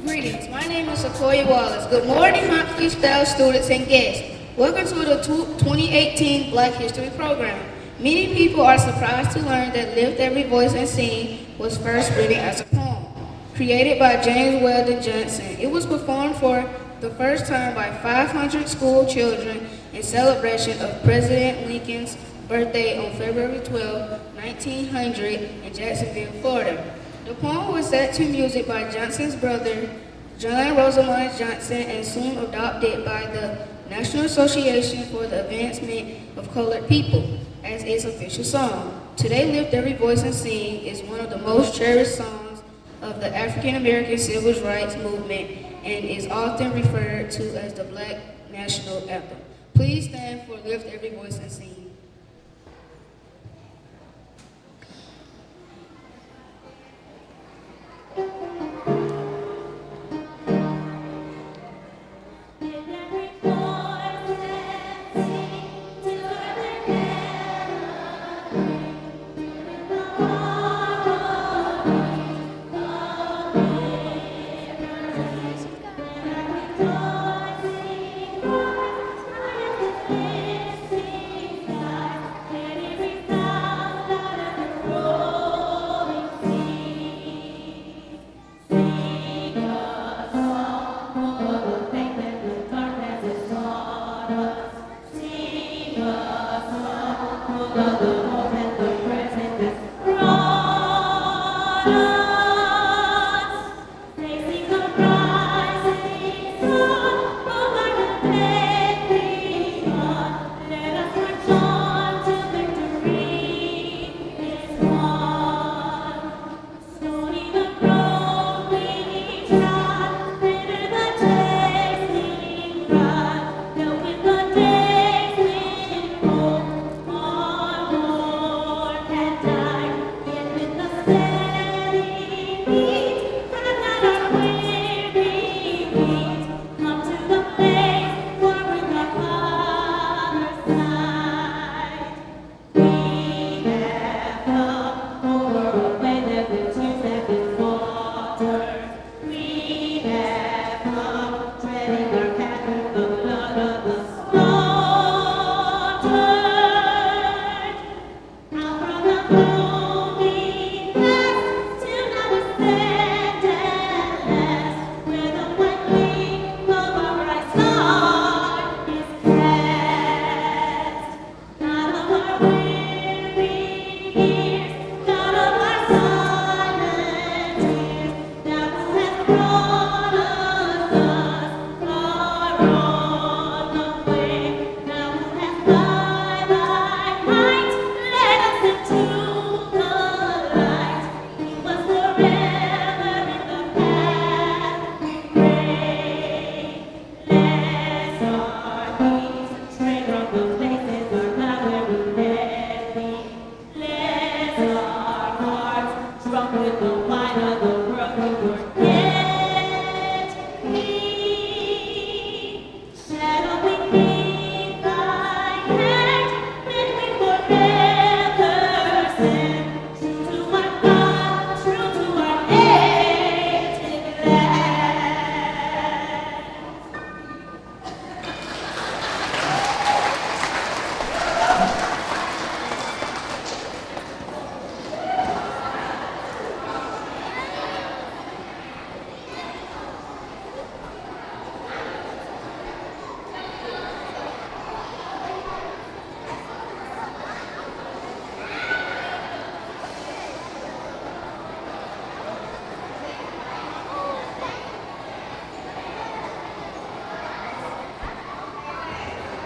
Greetings, my name is Sequoia Wallace. Good morning, Humphries students and guests. Welcome to the 2018 Black History Program. Many people are surprised to learn that Lift Every Voice and Sing was first written as a poem, created by James Weldon Johnson. It was performed for the first time by 500 school children in celebration of President Lincoln's birthday on February 12, 1900 in Jacksonville, Florida. The poem was set to music by Johnson's brother, John Rosamond Johnson, and soon adopted by the National Association for the Advancement of Colored People as its official song. Today, Lift Every Voice and Sing is one of the most cherished songs of the African American Civil Rights Movement and is often referred to as the Black National Anthem. Please stand for Lift Every Voice and Sing.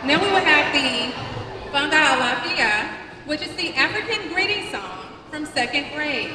Now we will have the Fanga Alafia, which is the African greeting song from second grade.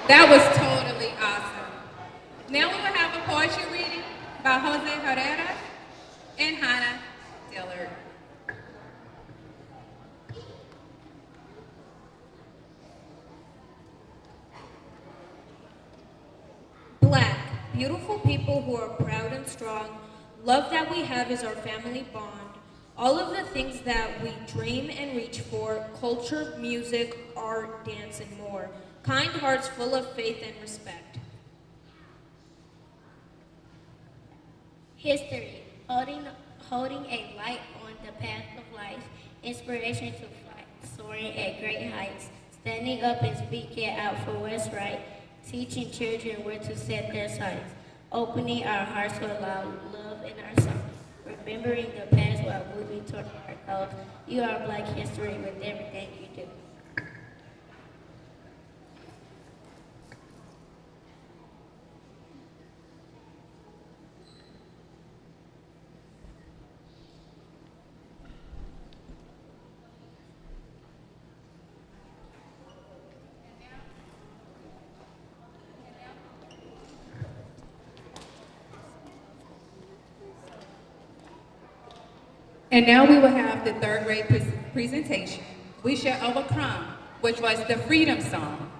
That was totally awesome. Now we will have a poetry reading by Jose Herrera and Hannah Dillard. Black, beautiful people who are proud and strong. Love that we have is our family bond. All of the things that we dream and reach for, culture, music, art, dance, and more. Kind hearts full of faith and respect. History, holding a light on the path of life, inspiration to fly, soaring at great heights, standing up and speaking out for what's right, teaching children where to set their sights, opening our hearts to allow love in our songs, remembering the past while moving toward our goals. You are Black history with everything you do. And now we will have the third grade presentation, We Shall Overcome, which was the Freedom Song.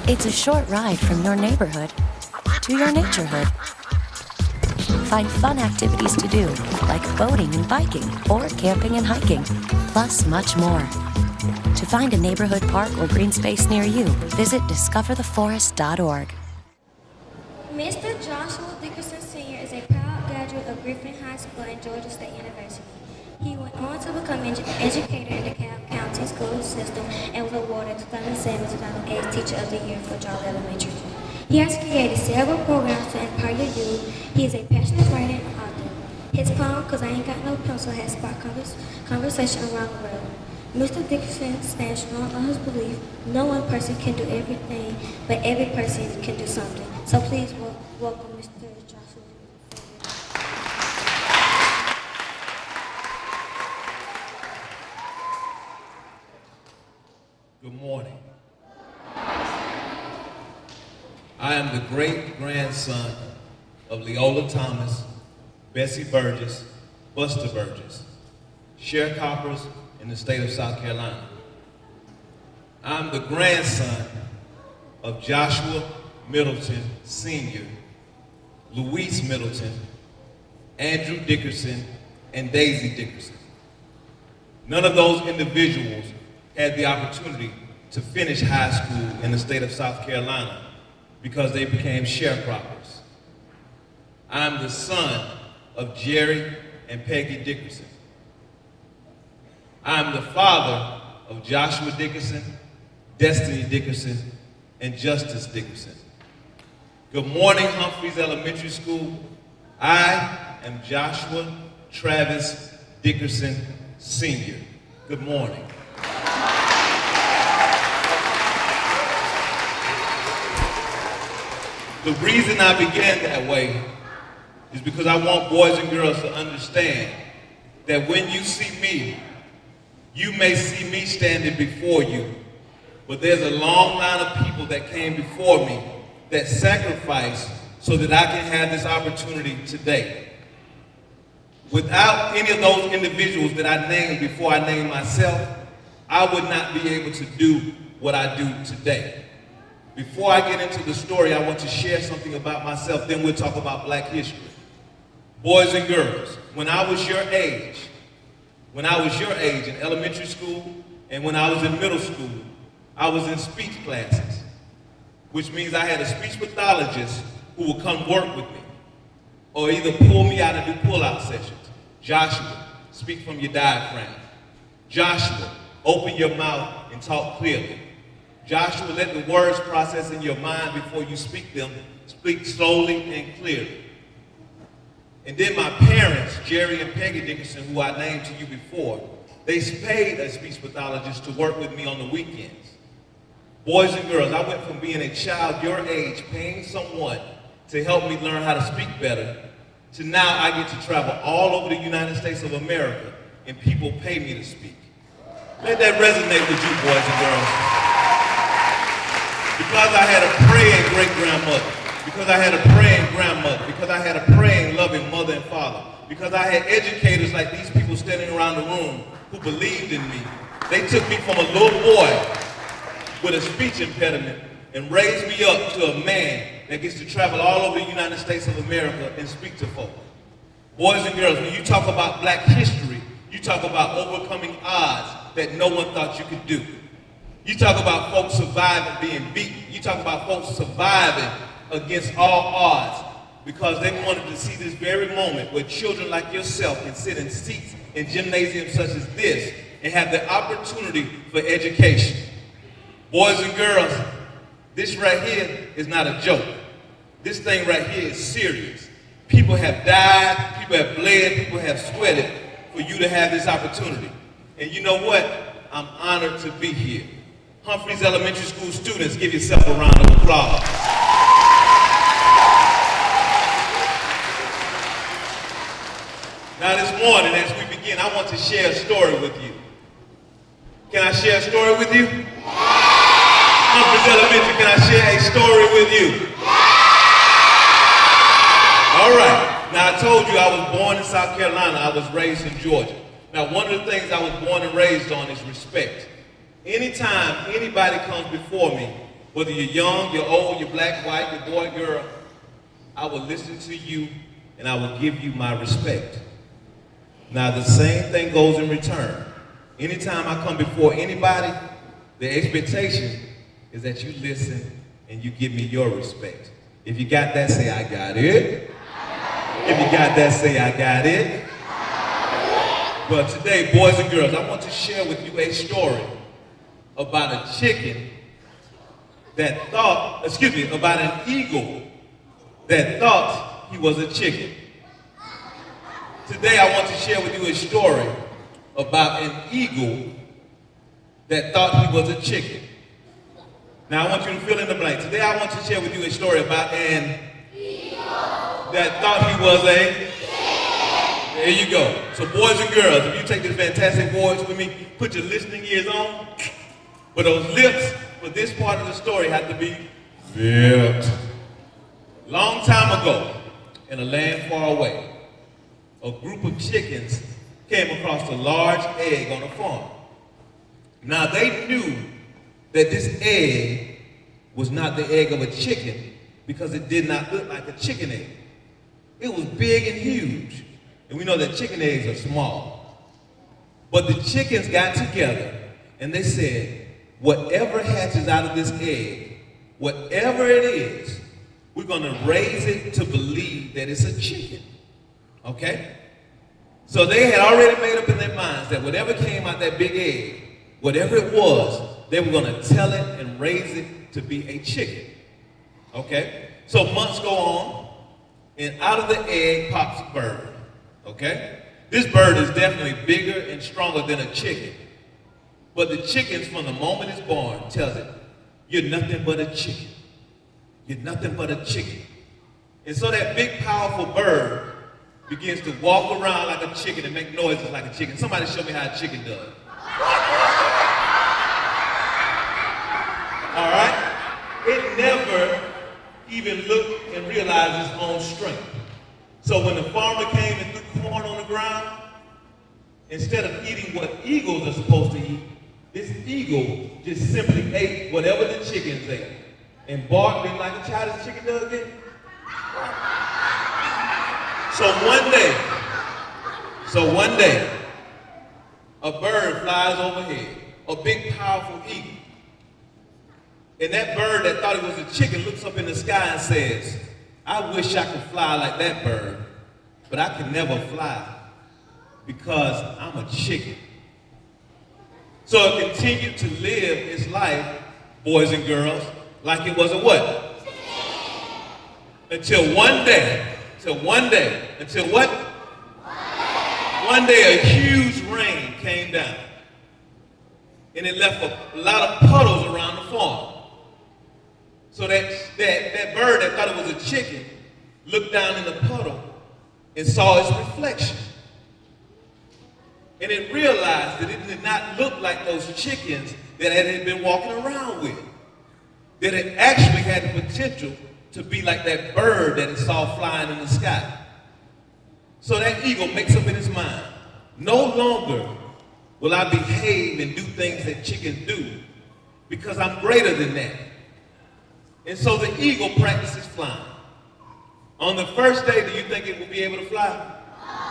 It's a short ride from your neighborhood to your naturehood. Find fun activities to do, like boating and biking, or camping and hiking, plus much more. To find a neighborhood park or green space near you, visit discovertheforest.org. Mr. Joshua Dickerson Sr. is a proud graduate of Griffin High School and Georgia State University. He went on to become an educator in the DeKalb County school system and was awarded 2007-2008 Teacher of the Year for Georgia Elementary. He has created several programs to empower your youth. He is a passionate writer and author. His poem, "Cause I Ain't Got No Pencil," has sparked conversation around the world. Mr. Dickerson stands strong on his belief no one person can do everything, but every person can do something. So please welcome Mr. Joshua. Good morning. I am the great-grandson of Leola Thomas, Bessie Burgess, Buster Burgess, sharecroppers in the state of South Carolina. I'm the grandson of Joshua Middleton Sr., Louise Middleton, Andrew Dickerson, and Daisy Dickerson. None of those individuals had the opportunity to finish high school in the state of South Carolina because they became sharecroppers. I'm the son of Jerry and Peggy Dickerson. I'm the father of Joshua Dickerson, Destiny Dickerson, and Justice Dickerson. Good morning, Humphries Elementary School. I am Joshua Travis Dickerson Sr. Good morning. The reason I began that way is because I want boys and girls to understand that when you see me, you may see me standing before you, but there's a long line of people that came before me that sacrificed so that I can have this opportunity today. Without any of those individuals that I named before I named myself, I would not be able to do what I do today. Before I get into the story, I want to share something about myself, then we'll talk about Black history. Boys and girls, when I was your age in elementary school and when I was in middle school, I was in speech classes, which means I had a speech pathologist who would come work with me or either pull me out and do pull-out sessions. Joshua, speak from your diaphragm. Joshua, open your mouth and talk clearly. Joshua, let the words process in your mind before you speak them. Speak slowly and clearly. And then my parents, Jerry and Peggy Dickerson, who I named to you before, they paid a speech pathologist to work with me on the weekends. Boys and girls, I went from being a child your age, paying someone to help me learn how to speak better, to now I get to travel all over the United States of America and people pay me to speak. Let that resonate with you, boys and girls. Because I had a praying great-grandmother, because I had a praying grandmother, because I had a praying, loving mother and father, because I had educators like these people standing around the room who believed in me. They took me from a little boy with a speech impediment and raised me up to a man that gets to travel all over the United States of America and speak to folk. Boys and girls, when you talk about Black history, you talk about overcoming odds that no one thought you could do. You talk about folks surviving being beaten. You talk about folks surviving against all odds because they wanted to see this very moment where children like yourself can sit in seats in gymnasiums such as this and have the opportunity for education. Boys and girls, this right here is not a joke. This thing right here is serious. People have died, people have bled, people have sweated for you to have this opportunity. And you know what? I'm honored to be here. Humphries Elementary School students, give yourself a round of applause. Now this morning, as we begin, I want to share a story with you. Can I share a story with you? Humphries Elementary, can I share a story with you? All right. Now I told you I was born in South Carolina. I was raised in Georgia. Now one of the things I was born and raised on is respect. Anytime anybody comes before me, whether you're young, you're old, you're black, white, you're boy, girl, I will listen to you and I will give you my respect. Now the same thing goes in return. Anytime I come before anybody, the expectation is that you listen and you give me your respect. If you got that, say, I got it. If you got that, say, I got it. But today, boys and girls, I want to share with you a story about a chicken that thought, about an eagle that thought he was a chicken. Today, I want to share with you a story about an eagle that thought he was a chicken. Now, I want you to fill in the blank. Today, I want to share with you a story about an eagle that thought he was a chicken. There you go. So, boys and girls, if you take this fantastic voice with me, put your listening ears on. But those lips for this part of the story have to be zipped. Long time ago, in a land far away, a group of chickens came across a large egg on a farm. Now they knew that this egg was not the egg of a chicken because it did not look like a chicken egg. It was big and huge. And we know that chicken eggs are small. But the chickens got together and they said, whatever hatches out of this egg, whatever it is, we're going to raise it to believe that it's a chicken. Okay? So they had already made up in their minds that whatever came out that big egg, whatever it was, they were going to tell it and raise it to be a chicken. Okay? So months go on, and out of the egg pops a bird. Okay? This bird is definitely bigger and stronger than a chicken. But the chickens, from the moment it's born, tells it, you're nothing but a chicken. You're nothing but a chicken. And so that big, powerful bird begins to walk around like a chicken and make noises like a chicken. Somebody show me how a chicken does. All right? It never even looked and realized its own strength. So when the farmer came and threw corn on the ground, instead of eating what eagles are supposed to eat, this eagle just simply ate whatever the chickens ate and barked like a childish chicken does again. So one day, a bird flies overhead, a big, powerful eagle. And that bird that thought it was a chicken looks up in the sky and says, I wish I could fly like that bird, but I can never fly because I'm a chicken. So it continued to live its life, boys and girls, like it was a what? Until one day, what? One day a huge rain came down. And it left a lot of puddles around the farm. So that bird that thought it was a chicken looked down in the puddle and saw its reflection. And it realized that it did not look like those chickens that it had been walking around with. That it actually had the potential to be like that bird that it saw flying in the sky. So that eagle makes up in his mind, no longer will I behave and do things that chickens do because I'm greater than that. And so the eagle practices flying. On the first day, do you think it will be able to fly?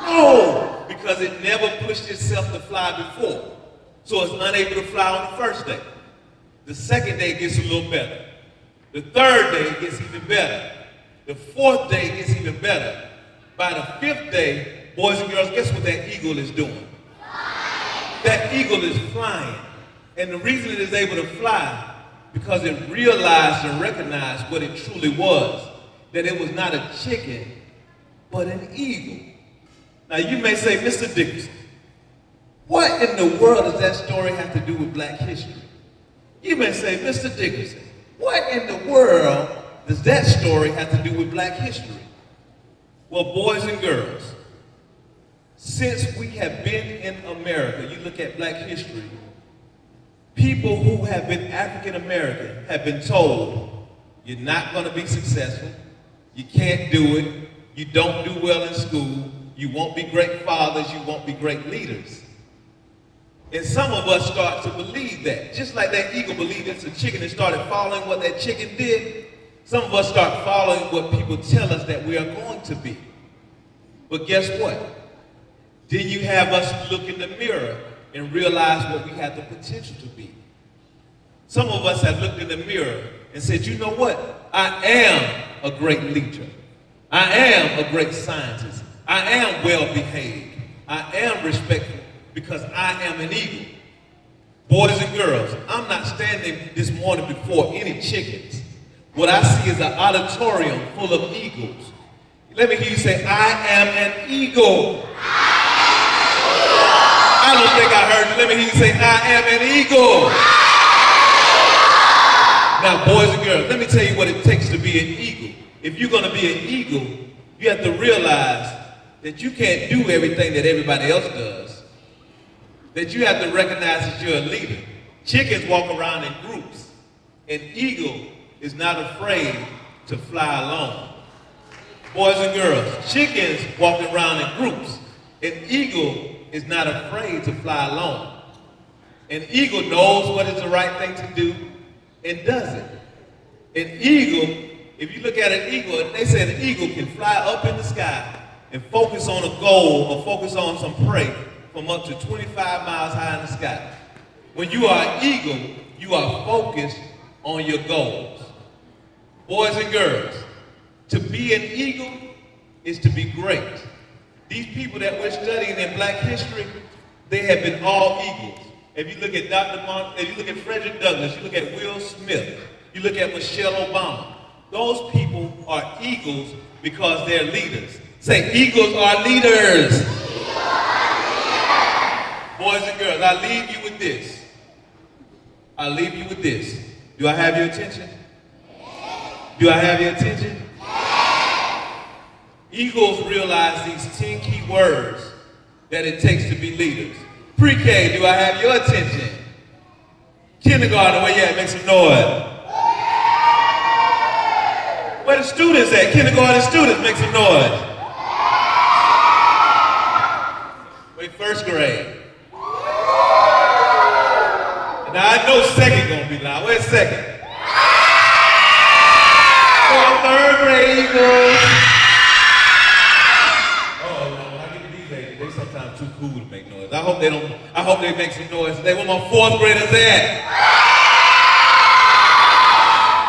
No, because it never pushed itself to fly before. So it's unable to fly on the first day. The second day gets a little better. The third day gets even better. The fourth day gets even better. By the fifth day, boys and girls, guess what that eagle is doing? That eagle is flying. And the reason it is able to fly, because it realized and recognized what it truly was. that it was not a chicken, but an eagle. Now you may say, Mr. Dickerson, what in the world does that story have to do with black history? You may say, Mr. Dickerson, what in the world does that story have to do with black history? Well, boys and girls, since we have been in America, you look at black history, people who have been African American have been told, you're not going to be successful, you can't do it, you don't do well in school, you won't be great fathers, you won't be great leaders. And some of us start to believe that. Just like that eagle believed it's a chicken and started following what that chicken did, some of us start following what people tell us that we are going to be. But guess what? Then you have us look in the mirror and realize what we have the potential to be. Some of us have looked in the mirror and said, you know what? I am a great leader. I am a great scientist. I am well-behaved. I am respectful because I am an eagle. Boys and girls, I'm not standing this morning before any chickens. What I see is an auditorium full of eagles. Let me hear you say, I am an eagle. I don't think I heard you. Let me hear you say, I am an eagle. Now, boys and girls, let me tell you what it takes to be an eagle. If you're going to be an eagle, you have to realize that you can't do everything that everybody else does. That you have to recognize that you're a leader. Chickens walk around in groups. An eagle is not afraid to fly alone. Boys and girls, chickens walk around in groups. An eagle is not afraid to fly alone. An eagle knows what is the right thing to do and does it. An eagle, if you look at an eagle, they say an eagle can fly up in the sky and focus on a goal or focus on some prey from up to 25 miles high in the sky. When you are an eagle, you are focused on your goals. Boys and girls, to be an eagle is to be great. These people that we're studying in black history, they have been all eagles. If you look at if you look at Frederick Douglass, you look at Will Smith, you look at Michelle Obama, those people are eagles because they're leaders. Say, eagles are leaders. Boys and girls, I leave you with this. I leave you with this. Do I have your attention? Do I have your attention? Eagles realize these 10 key words that it takes to be leaders. Pre-K, do I have your attention? Kindergarten, where you at? Make some noise. Where the students at? Kindergarten students, make some noise. Wait, first grade. Now I know second gonna be loud. Where's second? Oh, third grade Eagles. They sometimes too cool to make noise. I hope they make some noise today. Where my fourth graders at?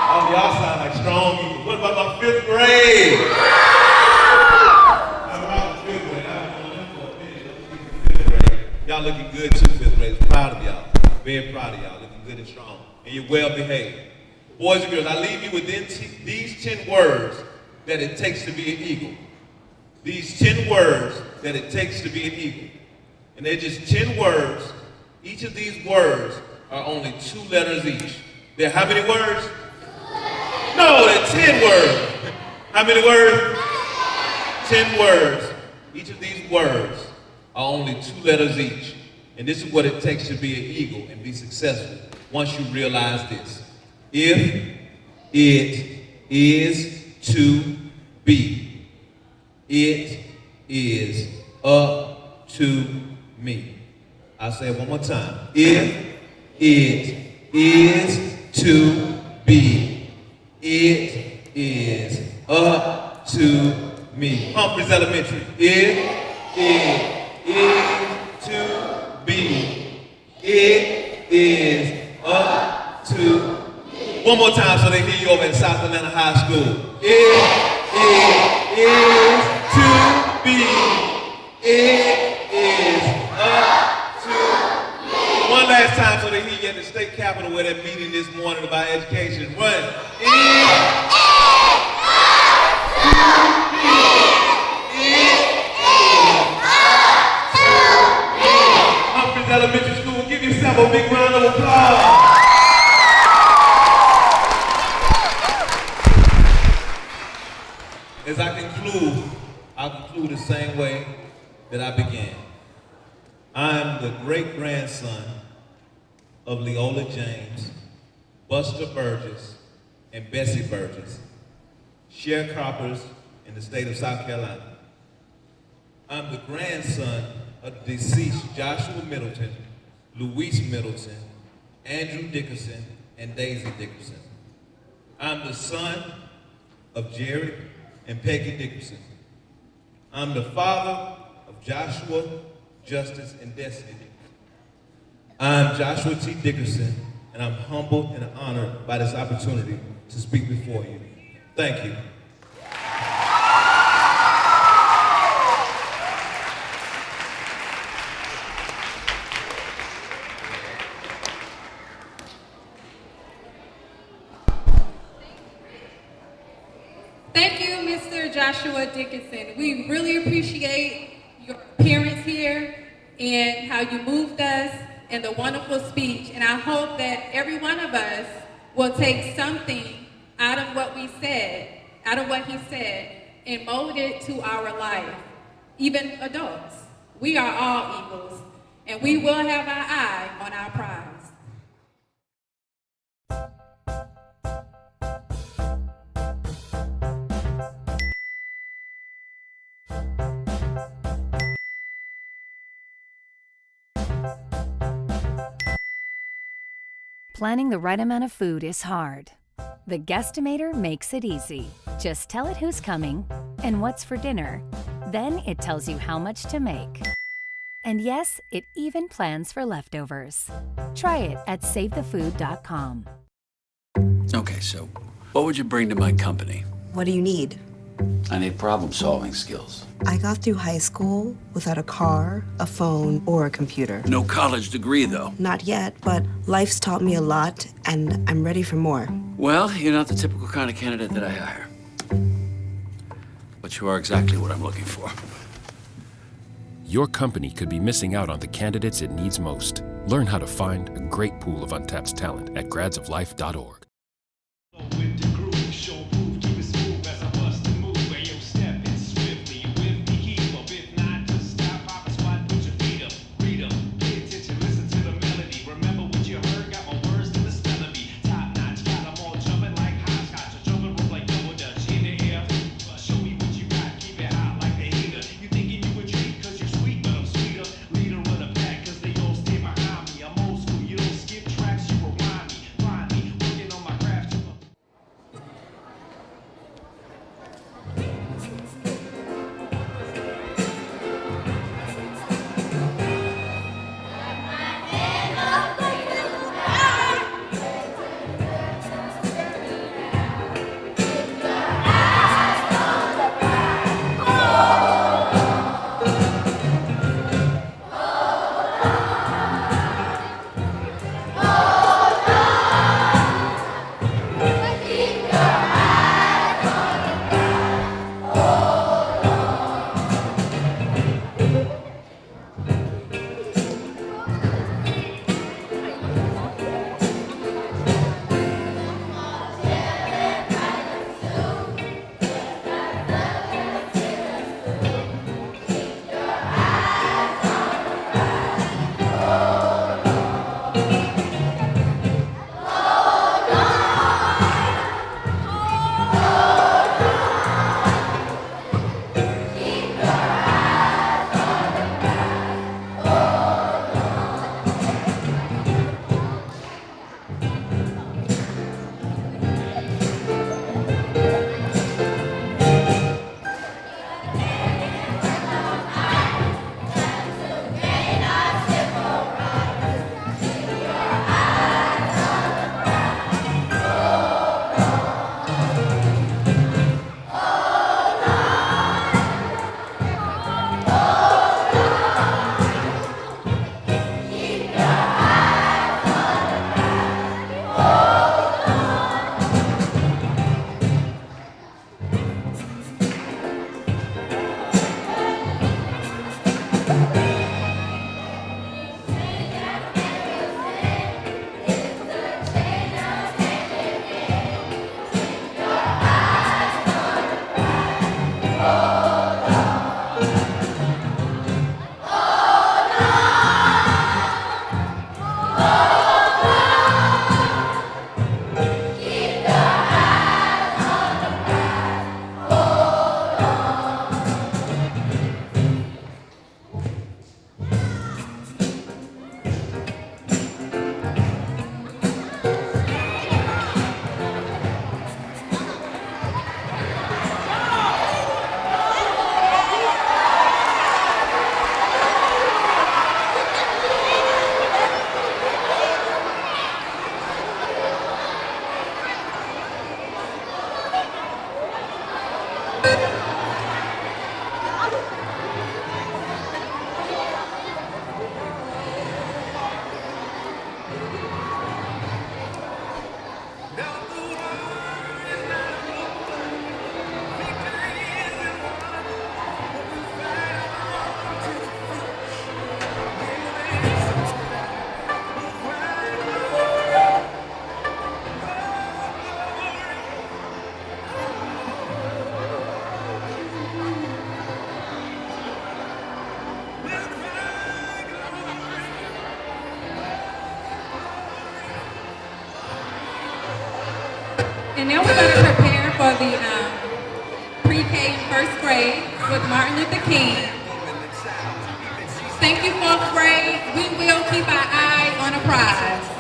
Oh, y'all sound like strong Eagles. What about my fifth grade? How about the fifth grade? I was on them for a minute. Fifth grade. Y'all looking good too, fifth graders. Proud of y'all. Very proud of y'all. Looking good and strong. And you're well behaved. Boys and girls, I leave you with these 10 words that it takes to be an eagle. These 10 words that it takes to be an eagle. And they're just 10 words. Each of these words are only 2 letters each. They're how many words? No, they're 10 words. How many words? 10 words. Each of these words are only 2 letters each. And this is what it takes to be an eagle and be successful once you realize this. If it is to be, it is up to me. I'll say it one more time. If it is to be, it is up to me. Humphries Elementary. If it is to be, it is up to me. One more time so they hear you over in South Atlanta High School. If it is to be, it is up to me. One last time so they hear you at the state capitol where they're meeting this morning about education. Run. It is up I'll conclude the same way that I began. I'm the great-grandson of Leola James, Buster Burgess, and Bessie Burgess, sharecroppers in the state of South Carolina. I'm the grandson of deceased Joshua Middleton, Louise Middleton, Andrew Dickerson, and Daisy Dickerson. I'm the son of Jerry and Peggy Dickerson. I'm the father of Joshua, Justice, and Destiny Dickerson. I'm Joshua T. Dickerson, and I'm humbled and honored by this opportunity to speak before you. Thank you. Thank you, Mr. Joshua Dickerson. We really appreciate your appearance here and how you moved us and the wonderful speech. And I hope that every one of us will take something out of what we said, out of what he said, and mold it to our life. Even adults. We are all eagles, and we will have our eye on our prize. Planning the right amount of food is hard. The Guestimator makes it easy. Just tell it who's coming and what's for dinner. Then it tells you how much to make. And yes, it even plans for leftovers. Try it at SaveTheFood.com. Okay, so what would you bring to my company? What do you need? I need problem-solving skills. I got through high school without a car, a phone, or a computer. No college degree, though. Not yet, but life's taught me a lot, and I'm ready for more. Well, you're not the typical kind of candidate that I hire. But you are exactly what I'm looking for. Your company could be missing out on the candidates it needs most. Learn how to find a great pool of untapped talent at gradsoflife.org. And now we're going to prepare for the pre-K and first grade with Martin Luther King. Thank you, fourth grade. We will keep our eye on a prize.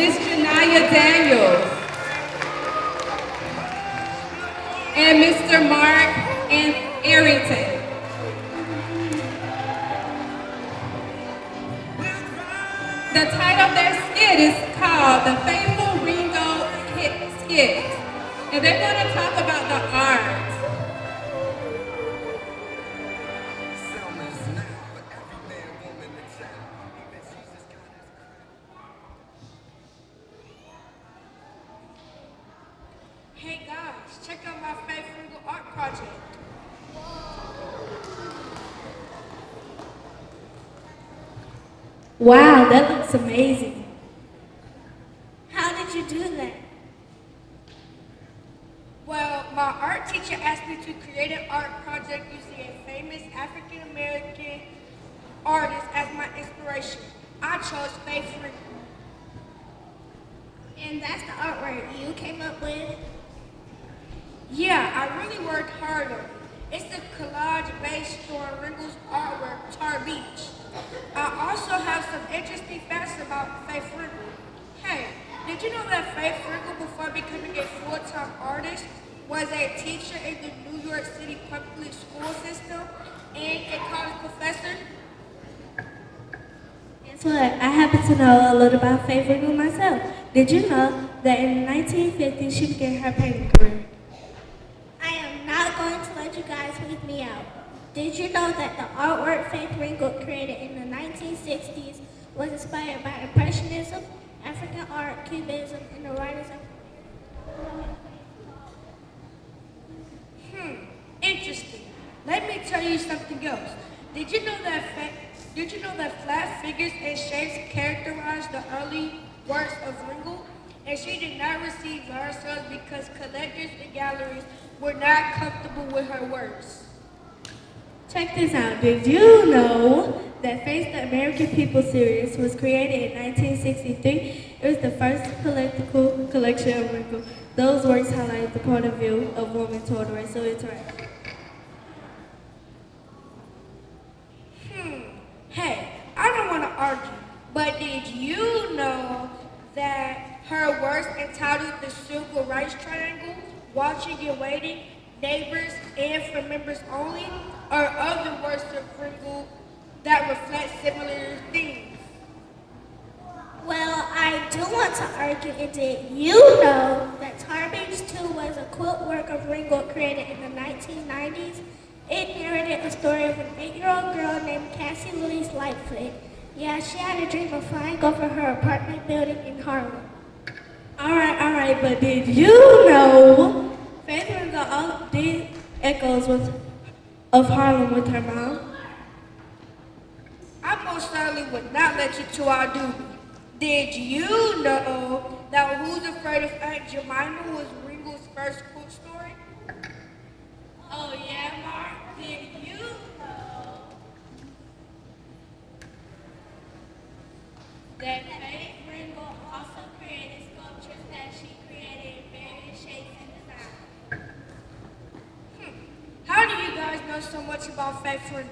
Miss Janaya Daniels, and Mr. Mark and Arrington. The title of their skit is called The Faithful Ringo Skit, and they're going to talk about the art. Hey guys, check out my favorite art project. Wow, that looks amazing. How did you do that? Well, my art teacher asked me to create an art project using a famous African American artist as my inspiration. I chose Faith Ringo. And that's the artwork you came up with? Yeah, I really worked hard on it. It's a collage based on Ringo's artwork, Tar Beach. I also have some interesting facts about Faith Ringo. Hey, did you know that Faith Ringo, before becoming a full-time artist, was a teacher in the New York City public school system and a college professor? Guess what? I happen to know a little about Faith Ringo myself. Did you know that in the 1950s she began her painting career? I am not going to let you guys leave me out. Did you know that the artwork Faith Ringo created in the 1960s was inspired by Impressionism, African art, Cubism, and the writers of... Interesting. Let me tell you something else. Did you know that flat figures and shapes characterized the early works of Ringo? And she did not receive large sales because collectors and galleries were not comfortable with her works. Check this out. Did you know that Face the American People series was created in 1963? It was the first political collection of Ringo. Those works highlight the point of view of women toward the racial interaction. Hey, I don't want to argue, but did you know that her works entitled The Civil Rights Triangle, Watching and Waiting, Neighbors, and For Members Only are other works of Ringo that reflect similar themes? Well, I do want to argue, and did you know that Tar Beach 2 was a quilt work of Ringo created in the 1990s? It narrated the story of an 8-year-old girl named Cassie Louise Lightfoot. Yeah, she had a dream of flying over her apartment building in Harlem. All right, but did you know Faith Ringo all did echoes of Harlem with her mom? I most certainly would not let you two outdo me. Did you know that Who's Afraid of Aunt Jemima was Ringo's first cool story? Oh yeah, Mark. Did you know that Faith Ringo also created sculptures that she created in various shapes and designs? How do you guys know so much about Faith Ringo?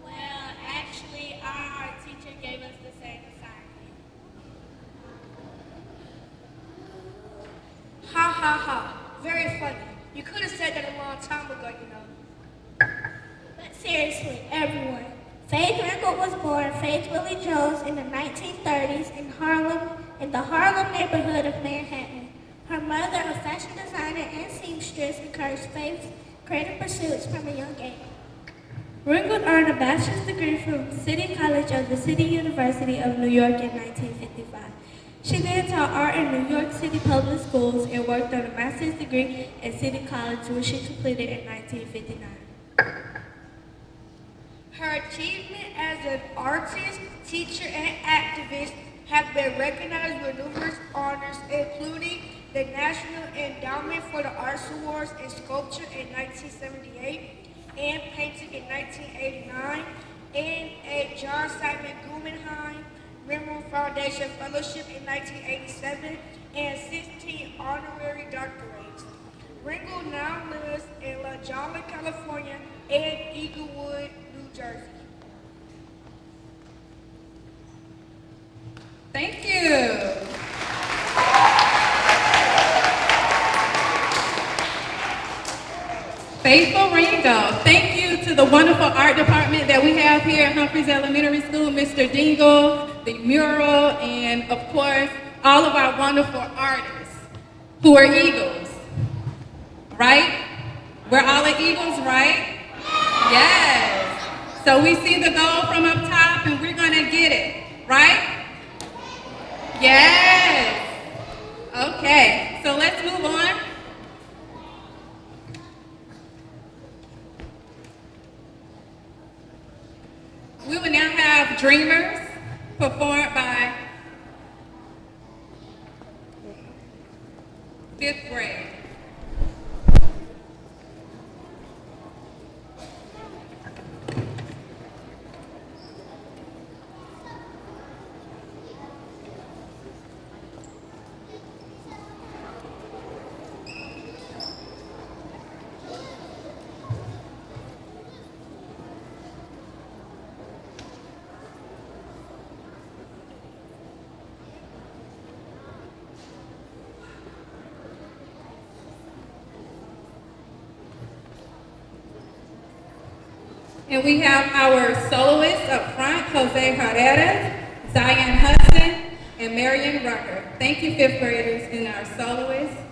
Well, actually, our art teacher gave us the same assignment. Ha ha ha. Very funny. You could have said that a long time ago, you know. But seriously, everyone, Faith Ringo was born Faith Willie Jones in the 1930s in Harlem, in the Harlem neighborhood of Manhattan. Her mother, a fashion designer and seamstress, encouraged Faith's creative pursuits from a young age. Ringo earned a bachelor's degree from City College of the City University of New York in 1955. She then taught art in New York City public schools and worked on a master's degree at City College, which she completed in 1959. Her achievement as an artist, teacher, and activist have been recognized with numerous honors, including the National Endowment for the Arts Awards in Sculpture in 1978 and Painting in 1989, and a John Simon Guggenheim Memorial Foundation Fellowship in 1987, and 16 honorary doctorates. Ringo now lives in La Jolla, California, and Eaglewood, New Jersey. Thank you. Ringo. Thank you to the wonderful art department that we have here at Humphries Elementary School, Mr. Dingle, the mural, and of course, all of our wonderful artists who are Eagles, right? We're all the Eagles, right? Yes. So we see the goal from up top and we're gonna get it, right? Yes. Okay, so let's move on. We will now have Dreamers performed by fifth grade. And we have our soloists up front, Jose Herrera, Zion Hudson, and Marion Rucker. Thank you, fifth graders, and our soloists.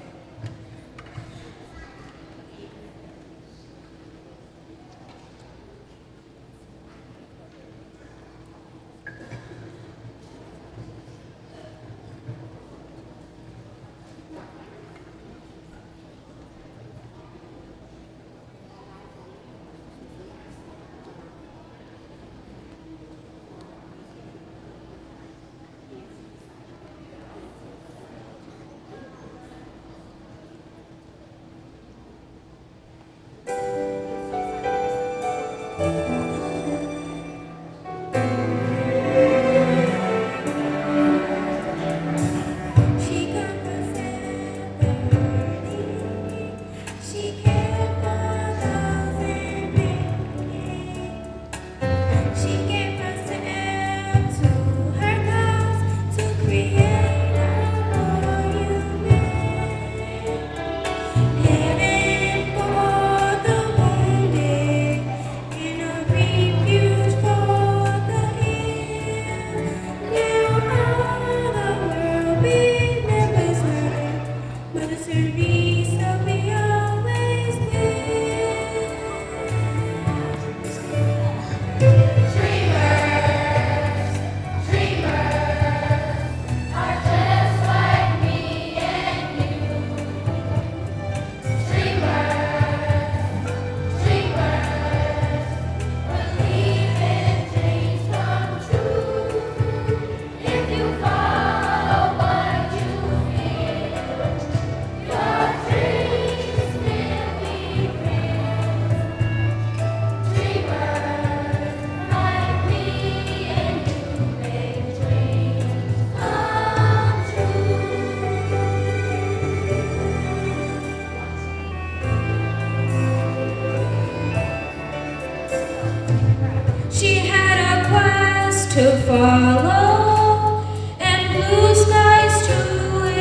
To follow and blue skies to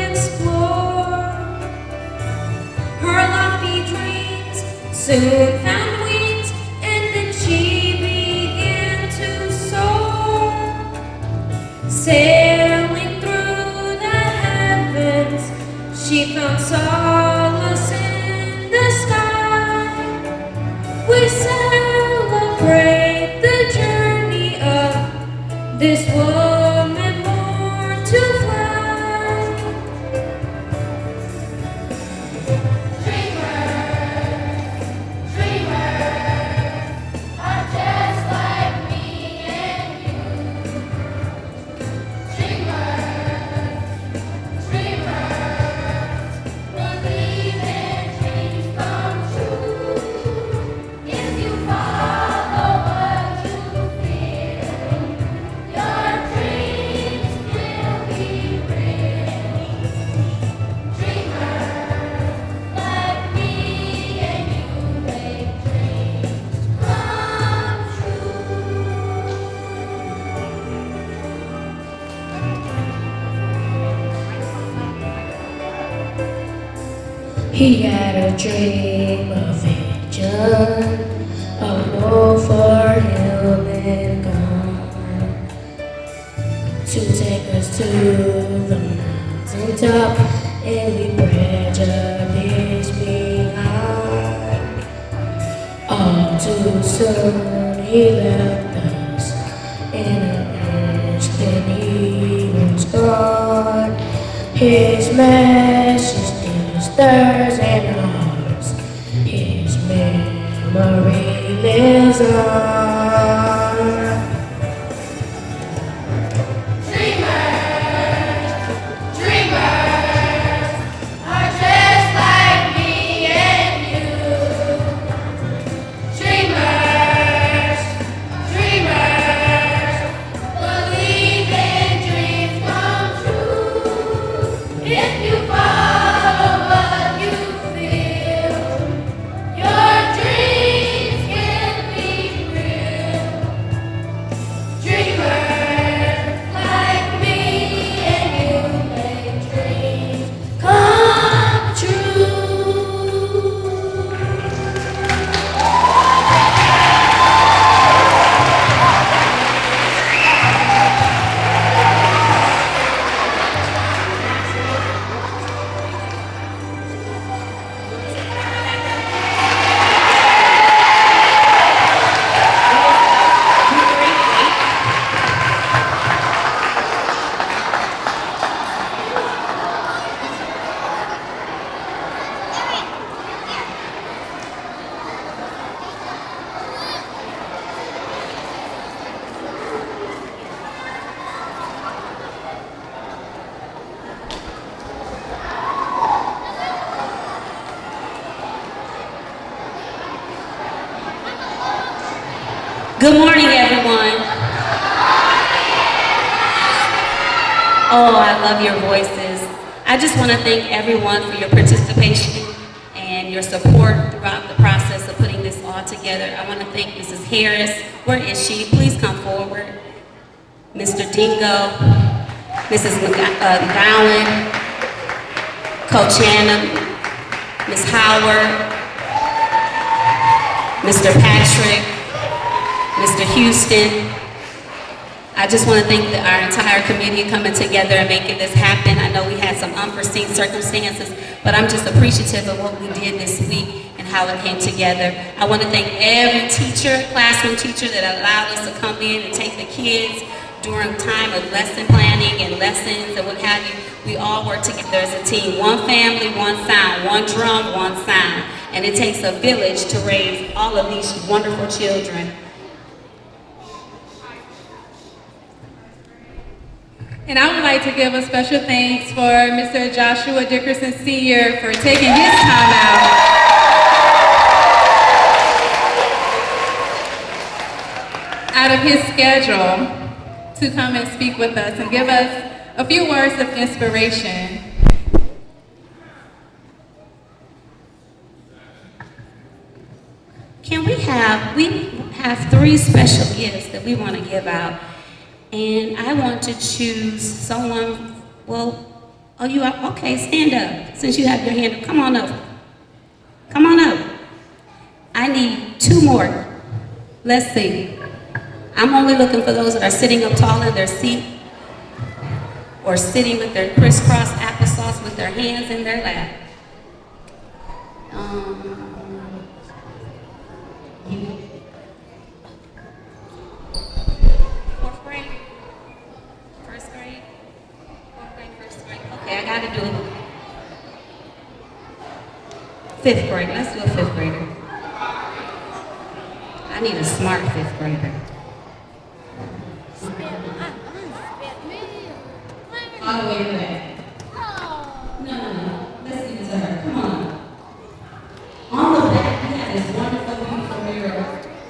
explore. Her lofty dreams soon found wings, and then she began to soar. Sailing through the heavens, she found solace in the sky. We celebrate the journey of this woman born to fly. Dreamers, dreamers are just like me and you. Dreamers, dreamers believe in dreams come true. If you follow what you feel, your dreams will be real. Dreamers like me and you make dreams come true. He had a dream of angels sun. Oh, for him and gone to take us to the mountaintop, and we prejudice behind. All too soon he left us in an inch, then he was gone. His message still stirs in our hearts. His memory lives on. Dreamers, dreamers are just like me and you. Dreamers, dreamers believe in dreams come true. If you follow what you feel, your dreams can be real. Dreamers like me and you make dreams come true. Good morning, everyone. Oh, I love your voices. I just want to thank everyone for your participation and your support throughout the process of putting this all together. I want to thank Mrs. Harris. Where is she? Please come forward. Mr. Dingo, Mrs. McGowan, Coach Hannah, Ms. Howard, Mr. Patrick, Mr. Houston. I just want to thank our entire committee coming together and making this happen. I know we had some unforeseen circumstances, but I'm just appreciative of what we did this week and how it came together. I want to thank every teacher, classroom teacher that allowed us to come in and take the kids during time of lesson planning and lessons and what have you. We all work together as a team. One family, one sound, one drum, one sound. And it takes a village to raise all of these wonderful children. And I would like to give a special thanks for Mr. Joshua Dickerson Sr. for taking his time out of his schedule to come and speak with us and give us a few words of inspiration. We have 3 special gifts that we want to give out. And I want to choose someone, you are, okay, stand up. Since you have your hand up, come on up. Come on up. I need 2 more. Let's see. I'm only looking for those that are sitting up tall in their seat or sitting with their crisscross applesauce with their hands in their lap. Fourth grade? First grade? Fourth grade, first grade. Okay, I gotta do it. 5th grade. Let's do a 5th grader. I need a smart 5th grader. All the way back. No. Let's give it to her. Come on. On the back, we have this wonderful, beautiful mural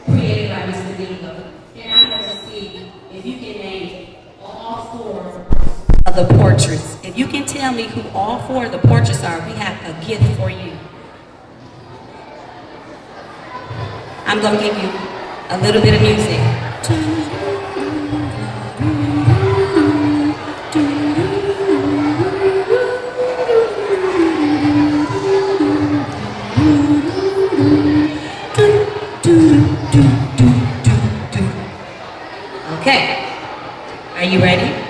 created by Mr. Dingo. And I want to see if you can name all 4 of the portraits. If you can tell me who all 4 of the portraits are, we have a gift for you. I'm going to give you a little bit of music. ready.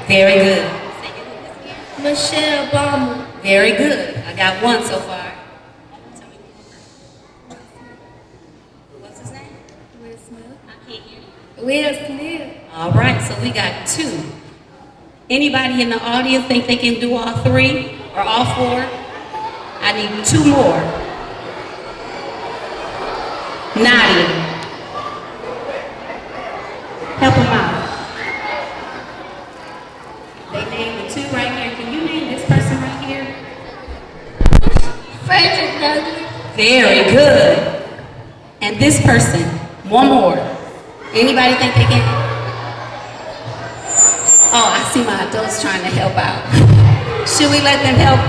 Very good. Michelle Obama. Very good. I got one so far. What's his name? Will Smith. I can't hear you. Will Smith. All right, so we got 2. Anybody in the audience think they can do all 3 or all 4? I need 2 more. Nadia. Help them out. They named the 2 right here. Can you name this person right here? Frederick Douglass. Very good. And this person, one more. Anybody think they can? Oh, I see my adults trying to help out. Should we let them help?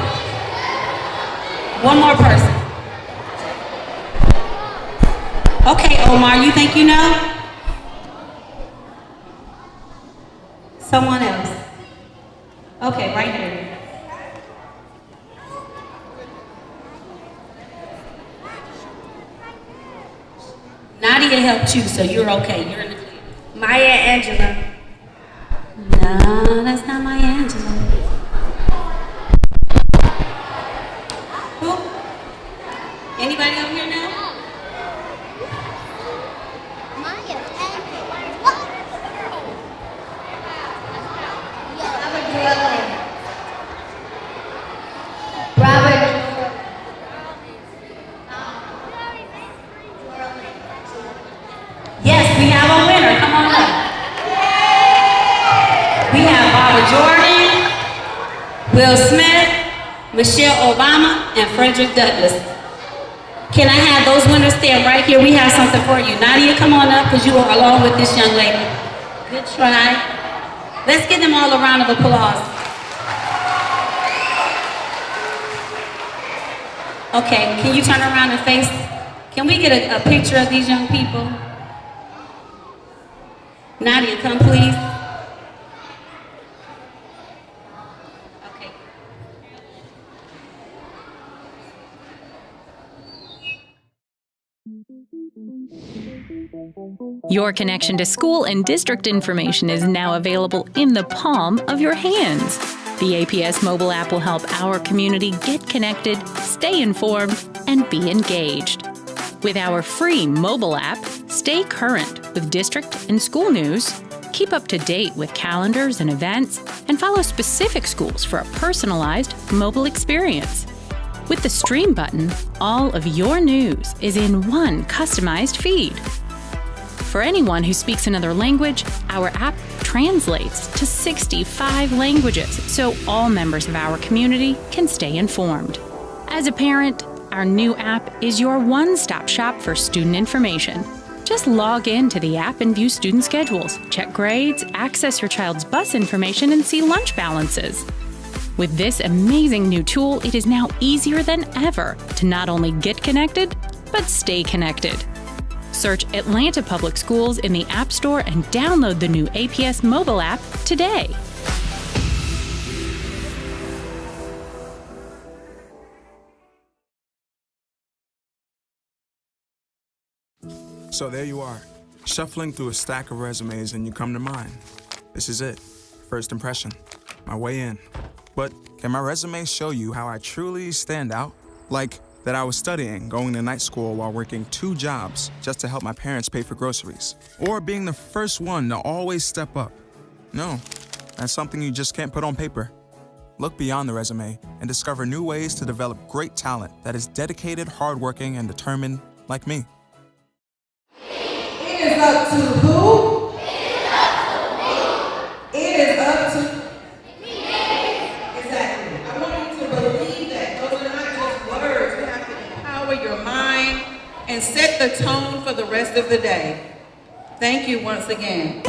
One more person. Okay, Omar, you think you know? Someone else. Okay, right here. Nadia helped you, so you're okay. You're in the clear. Maya Angelou. No, that's not Maya Angelou. Who? Anybody over here now? Yes, we have a winner. Come on up. We have Barbara Jordan, Will Smith, Michelle Obama, and Frederick Douglass. Can I have those winners stand right here? We have something for you. Nadia, come on up because you are along with this young lady. Good try. Let's give them all a round of applause. Okay, can you turn around and face? Can we get a picture of these young people? Nadia, come please. Okay. Your connection to school and district information is now available in the palm of your hands. The APS mobile app will help our community get connected, stay informed, and be engaged. With our free mobile app, stay current with district and school news, keep up to date with calendars and events, and follow specific schools for a personalized mobile experience. With the Stream button, all of your news is in one customized feed. For anyone who speaks another language, our app translates to 65 languages so all members of our community can stay informed. As a parent, our new app is your one-stop shop for student information. Just log in to the app and view student schedules, check grades, access your child's bus information, and see lunch balances. With this amazing new tool, it is now easier than ever to not only get connected, but stay connected. Search Atlanta Public Schools in the App Store and download the new APS mobile app today. So there you are, shuffling through a stack of resumes and you come to mine. This is it, first impression, my way in. But can my resume show you how I truly stand out? Like that I was studying, going to night school while working 2 jobs just to help my parents pay for groceries. Or being the first one to always step up. No, that's something you just can't put on paper. Look beyond the resume and discover new ways to develop great talent that is dedicated, hardworking, and determined like me. It is up to who? It is up to me. Exactly. I want you to believe that. Those are not just words. You have to empower your mind and set the tone for the rest of the day. Thank you once again.